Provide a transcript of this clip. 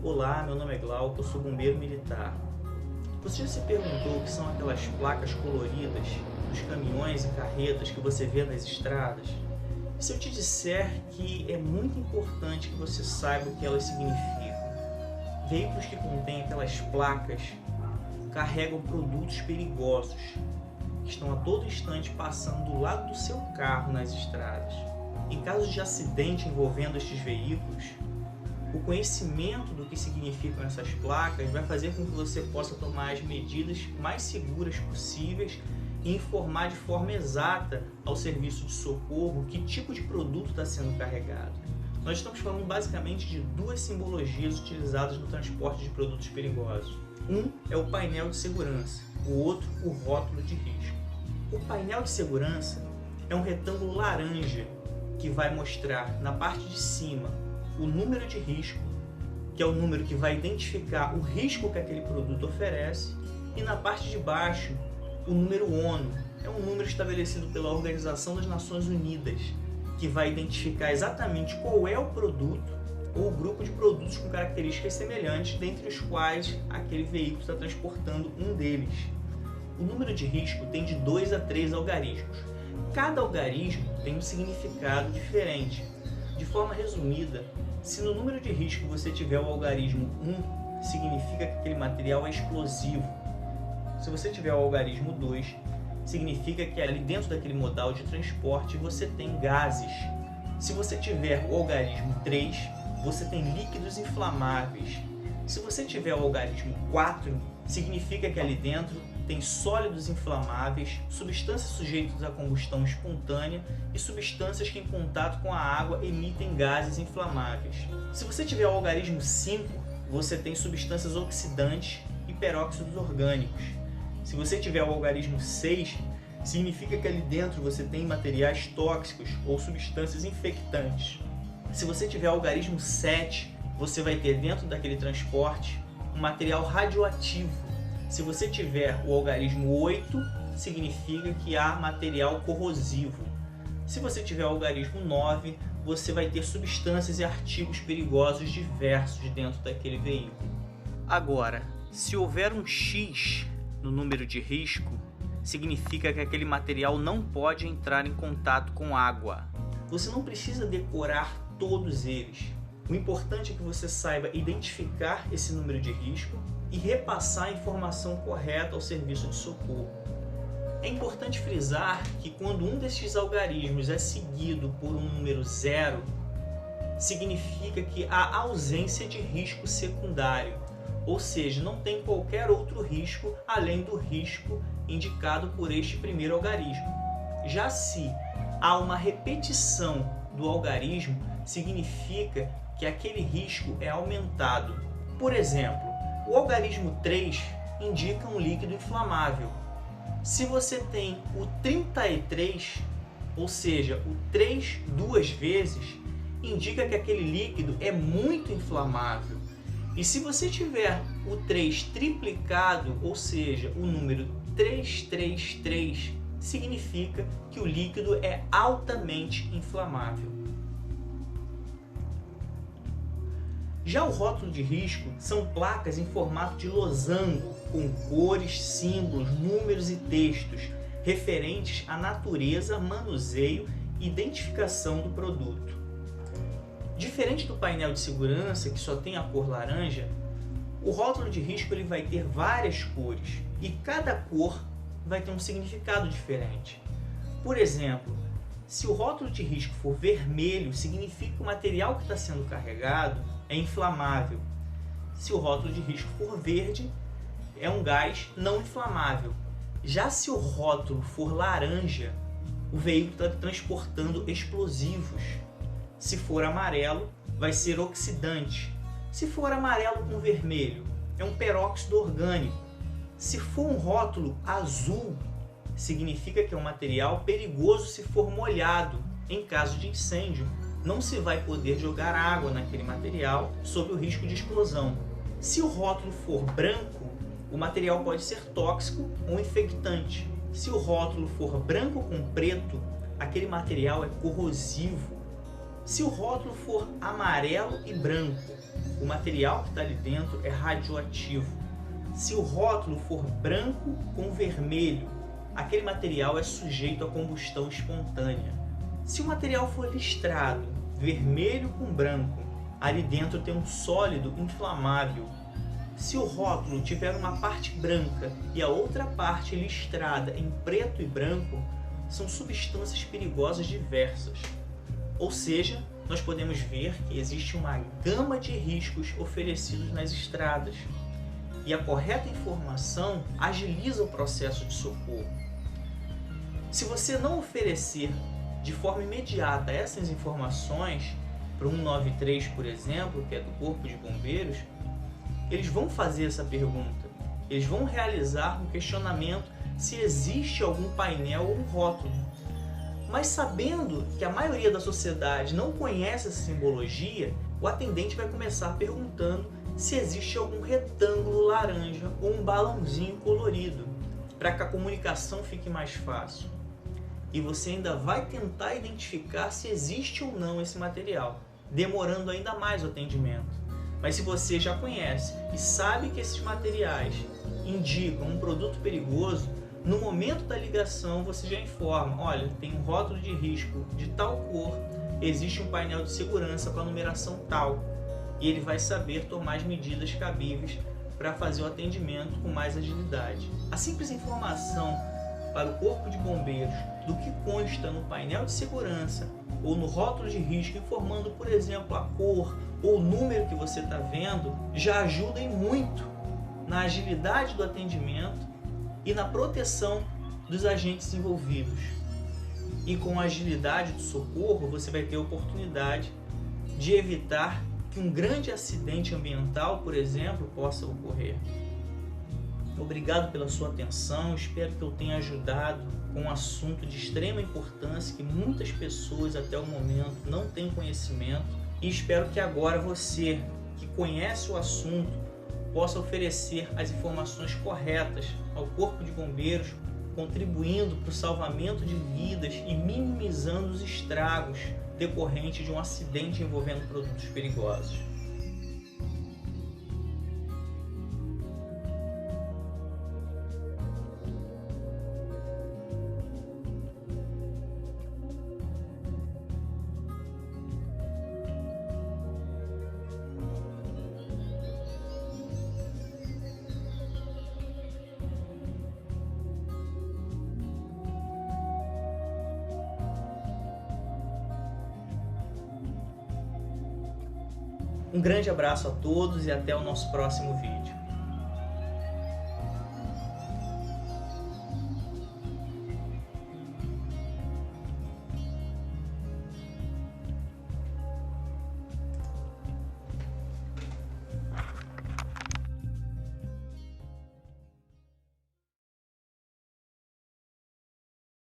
Olá, meu nome é Glauco, eu sou bombeiro militar. Você já se perguntou o que são aquelas placas coloridas dos caminhões e carretas que você vê nas estradas? E se eu te disser que é muito importante que você saiba o que elas significam? Veículos que contêm aquelas placas carregam produtos perigosos que estão a todo instante passando do lado do seu carro nas estradas. Em caso de acidente envolvendo estes veículos, o conhecimento do que significam essas placas vai fazer com que você possa tomar as medidas mais seguras possíveis e informar de forma exata ao serviço de socorro que tipo de produto está sendo carregado. Nós estamos falando basicamente de duas simbologias utilizadas no transporte de produtos perigosos. Um é o painel de segurança, o outro o rótulo de risco. O painel de segurança é um retângulo laranja que vai mostrar na parte de cima o número de risco, que é o número que vai identificar o risco que aquele produto oferece, e na parte de baixo o número ONU, é um número estabelecido pela Organização das Nações Unidas, que vai identificar exatamente qual é o produto ou o grupo de produtos com características semelhantes, dentre os quais aquele veículo está transportando um deles. O número de risco tem de 2 a 3 algarismos. Cada algarismo tem um significado diferente. De forma resumida, se no número de risco você tiver o algarismo 1, significa que aquele material é explosivo. Se você tiver o algarismo 2, significa que ali dentro daquele modal de transporte você tem gases. Se você tiver o algarismo 3, você tem líquidos inflamáveis. Se você tiver o algarismo 4, significa que ali dentro tem sólidos inflamáveis, substâncias sujeitas à combustão espontânea e substâncias que em contato com a água emitem gases inflamáveis. Se você tiver o algarismo 5, você tem substâncias oxidantes e peróxidos orgânicos. Se você tiver o algarismo 6, significa que ali dentro você tem materiais tóxicos ou substâncias infectantes. Se você tiver o algarismo 7, você vai ter dentro daquele transporte um material radioativo. Se você tiver o algarismo 8, significa que há material corrosivo. Se você tiver o algarismo 9, você vai ter substâncias e artigos perigosos diversos dentro daquele veículo. Agora, se houver um X no número de risco, significa que aquele material não pode entrar em contato com água. Você não precisa decorar todos eles. O importante é que você saiba identificar esse número de risco e repassar a informação correta ao serviço de socorro. É importante frisar que quando um destes algarismos é seguido por um número 0, significa que há ausência de risco secundário, ou seja, não tem qualquer outro risco além do risco indicado por este primeiro algarismo. Já se há uma repetição do algarismo, significa que aquele risco é aumentado. Por exemplo, o algarismo 3 indica um líquido inflamável. Se você tem o 33, ou seja, o 3 duas vezes, indica que aquele líquido é muito inflamável. E se você tiver o 3 triplicado, ou seja, o número 333, significa que o líquido é altamente inflamável. Já o rótulo de risco são placas em formato de losango, com cores, símbolos, números e textos referentes à natureza, manuseio e identificação do produto. Diferente do painel de segurança, que só tem a cor laranja, o rótulo de risco ele vai ter várias cores e cada cor vai ter um significado diferente. Por exemplo, se o rótulo de risco for vermelho, significa que o material que está sendo carregado é inflamável. Se o rótulo de risco for verde, é um gás não inflamável. Já se o rótulo for laranja, o veículo está transportando explosivos. Se for amarelo, vai ser oxidante. Se for amarelo com vermelho, é um peróxido orgânico. Se for um rótulo azul, significa que é um material perigoso se for molhado. Em caso de incêndio, não se vai poder jogar água naquele material sob o risco de explosão. Se o rótulo for branco, o material pode ser tóxico ou infectante. Se o rótulo for branco com preto, aquele material é corrosivo. Se o rótulo for amarelo e branco, o material que está ali dentro é radioativo. Se o rótulo for branco com vermelho, aquele material é sujeito a combustão espontânea. Se o material for listrado, vermelho com branco, ali dentro tem um sólido inflamável. Se o rótulo tiver uma parte branca e a outra parte listrada em preto e branco, são substâncias perigosas diversas. Ou seja, nós podemos ver que existe uma gama de riscos oferecidos nas estradas. E a correta informação agiliza o processo de socorro. Se você não oferecer de forma imediata essas informações para o 193, por exemplo, que é do Corpo de Bombeiros, eles vão fazer essa pergunta. Eles vão realizar um questionamento se existe algum painel ou um rótulo. Mas sabendo que a maioria da sociedade não conhece essa simbologia, o atendente vai começar perguntando se existe algum retângulo laranja ou um balãozinho colorido, para que a comunicação fique mais fácil. E você ainda vai tentar identificar se existe ou não esse material, demorando ainda mais o atendimento. Mas se você já conhece e sabe que esses materiais indicam um produto perigoso, no momento da ligação você já informa: olha, tem um rótulo de risco de tal cor, existe um painel de segurança com a numeração tal, e ele vai saber tomar as medidas cabíveis para fazer o atendimento com mais agilidade. A simples informação para o Corpo de Bombeiros do que consta no painel de segurança ou no rótulo de risco, informando, por exemplo, a cor ou o número que você está vendo, já ajuda em muito na agilidade do atendimento e na proteção dos agentes envolvidos. E com a agilidade do socorro, você vai ter a oportunidade de evitar que um grande acidente ambiental, por exemplo, possa ocorrer. Obrigado pela sua atenção, espero que eu tenha ajudado com um assunto de extrema importância que muitas pessoas até o momento não têm conhecimento, e espero que agora você, que conhece o assunto, possa oferecer as informações corretas ao Corpo de Bombeiros, contribuindo para o salvamento de vidas e minimizando os estragos decorrentes de um acidente envolvendo produtos perigosos. Um grande abraço a todos e até o nosso próximo vídeo.